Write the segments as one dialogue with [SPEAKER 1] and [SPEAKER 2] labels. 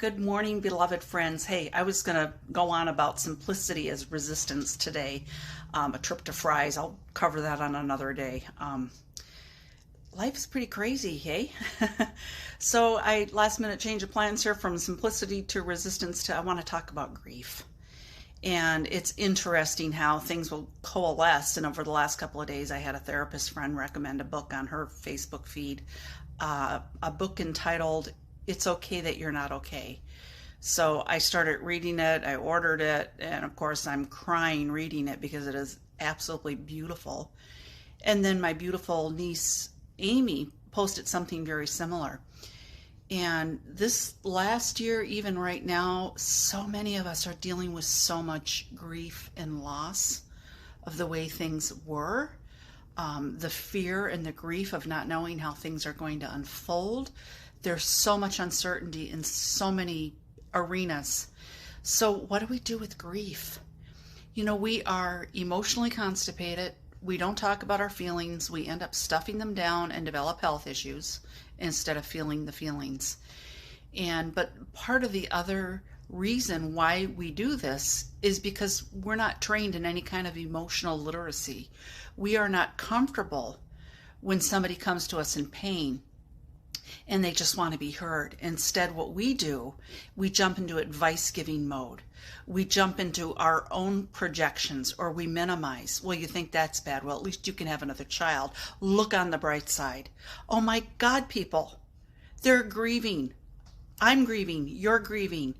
[SPEAKER 1] Good morning, beloved friends. Hey, I was going to go on about simplicity as resistance today. A trip to Fry's. I'll cover that on another day. Life's pretty crazy, hey? So I last minute change of plans here from simplicity to resistance to I want to talk about grief. And it's interesting how things will coalesce. And over the last couple of days, I had a therapist friend recommend a book on her Facebook feed, a book entitled It's Okay That You're Not Okay. So I started reading it, I ordered it, and of course I'm crying reading it because it is absolutely beautiful. And then my beautiful niece, Amy, posted something very similar. And this last year, even right now, so many of us are dealing with so much grief and loss of the way things were. The fear and the grief of not knowing how things are going to unfold. There's so much uncertainty in so many arenas. So what do we do with grief? You know, we are emotionally constipated. We don't talk about our feelings. We end up stuffing them down and develop health issues instead of feeling the feelings. But part of the other reason why we do this is because we're not trained in any kind of emotional literacy. We are not comfortable when somebody comes to us in pain and they just want to be heard. Instead, what we do, we jump into advice giving mode. We jump into our own projections, or we minimize. Well, you think that's bad. Well, at least you can have another child. Look on the bright side. Oh my God, people, they're grieving. I'm grieving. You're grieving.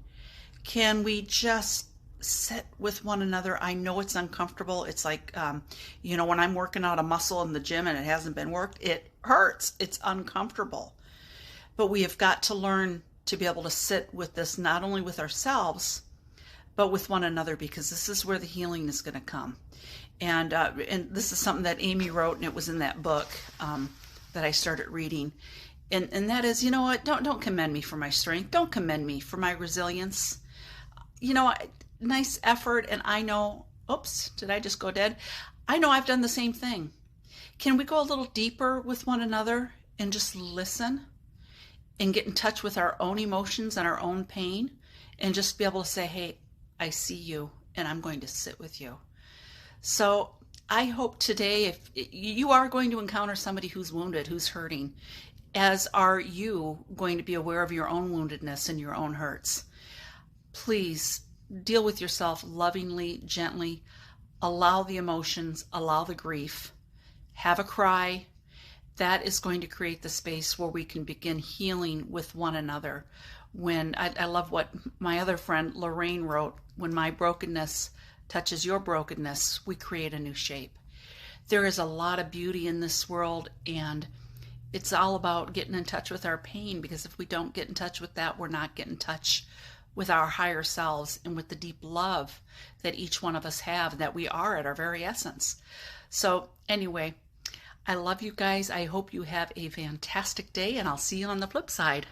[SPEAKER 1] Can we just sit with one another? I know it's uncomfortable. It's like, when I'm working out a muscle in the gym and it hasn't been worked, it hurts. It's uncomfortable. But we have got to learn to be able to sit with this, not only with ourselves, but with one another, because this is where the healing is going to come. And this is something that Amy wrote, and it was in that book that I started reading. And that is, you know what? Don't commend me for my strength. Don't commend me for my resilience. Nice effort. And I know, oops, did I just go dead? I know I've done the same thing. Can we go a little deeper with one another and just listen and get in touch with our own emotions and our own pain and just be able to say, hey, I see you and I'm going to sit with you. So I hope today, if you are going to encounter somebody who's wounded, who's hurting, as are you going to be aware of your own woundedness and your own hurts, please deal with yourself lovingly, gently, allow the emotions, allow the grief, have a cry. That is going to create the space where we can begin healing with one another. When I love what my other friend Lorraine wrote, when my brokenness touches your brokenness, we create a new shape. There is a lot of beauty in this world, and it's all about getting in touch with our pain, because if we don't get in touch with that, we're not getting in touch with our higher selves and with the deep love that each one of us have, that we are at our very essence. So anyway, I love you guys. I hope you have a fantastic day, and I'll see you on the flip side.